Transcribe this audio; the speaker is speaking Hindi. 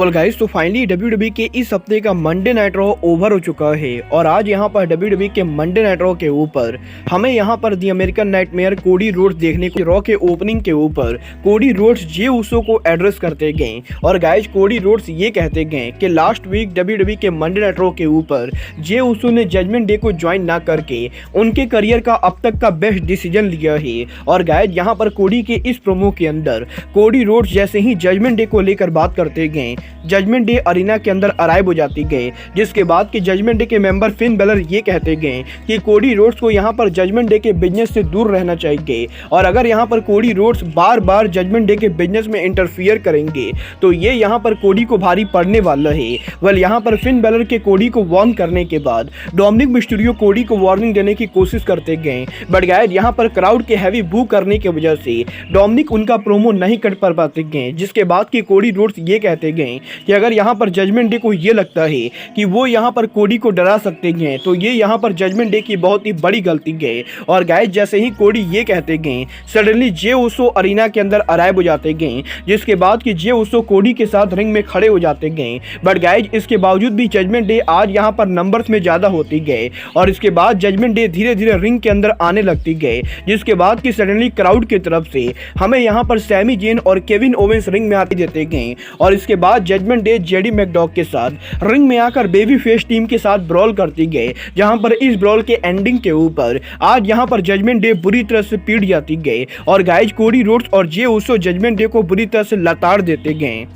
वेल गाइस, तो फाइनली WWE के इस हफ्ते का मंडे नाइट रॉ ओवर हो चुका है और आज यहाँ पर WWE के मंडे नाइट रॉ के ऊपर हमें यहाँ पर दी अमेरिकन नाइटमेयर कोडी रोड्स देखने को। रॉ के ओपनिंग के ऊपर कोडी रोड्स जे उसो को एड्रेस करते गए और गाइस कोडी रोड्स ये कहते गए कि लास्ट वीक WWE के मंडे नाइट रॉ के ऊपर जे उसो ने जजमेंट डे को ज्वाइन ना करके उनके करियर का अब तक का बेस्ट डिसीजन लिया है। और गाइस यहाँ पर कोडी के इस प्रोमो के अंदर कोडी रोड्स जैसे ही जजमेंट डे को लेकर बात करते गए, जजमेंट डे अरीना के अंदर अराइव हो जाती गए, जिसके बाद कि जजमेंट डे के मेंबर फिन बेलर ये कहते गए कि कोडी रोड्स को यहाँ पर जजमेंट डे के बिजनेस से दूर रहना चाहिए और अगर यहाँ पर कोडी रोड्स बार बार जजमेंट डे के बिजनेस में इंटरफियर करेंगे तो ये यहाँ पर कोडी को भारी पड़ने वाला है। वेल यहाँ पर फिन बेलर के कोडी को वार्न करने के बाद डोमिनिक मिस्टीरियो कोडी को वार्निंग देने की कोशिश करते गए, बट गाइस यहाँ पर क्राउड के हैवी बू करने की वजह से डोमिनिक उनका प्रोमो नहीं कर पाते गए, जिसके बाद कि कोडी रोड्स ये कहते गए कि अगर यहाँ पर जजमेंट डे को ये लगता है कि वो यहाँ पर कोडी को डरा सकते हैं तो ये यहाँ पर जजमेंट डे की बहुत ही बड़ी गलती गए। और गाइस जैसे ही कोडी ये कहते गए सडनली जे उसो अरीना के अंदर अराइव हो जाते गए, जिसके बाद कि जे उसो कोडी के साथ रिंग में खड़े हो जाते गए। बट गाइस इसके बावजूद भी जजमेंट डे आज यहाँ पर नंबर्स में ज़्यादा होती गए और इसके बाद जजमेंट डे धीरे धीरे रिंग के अंदर आने लगती गए, जिसके बाद कि सडनली क्राउड की तरफ से हमें यहाँ पर सैमी जेन और केविन ओवेंस रिंग में आते देते गए और इसके बाद जजमेंट डे जेडी मैकडॉग के साथ रिंग में आकर बेबी फेस टीम के साथ ब्रॉल करती गए, जहां पर इस ब्रॉल के एंडिंग के ऊपर आज यहां पर जजमेंट डे बुरी तरह से पीट जाती गए और गाइस कोडी रोड्स और जे उसो जजमेंट डे को बुरी तरह से लताड़ देते गए।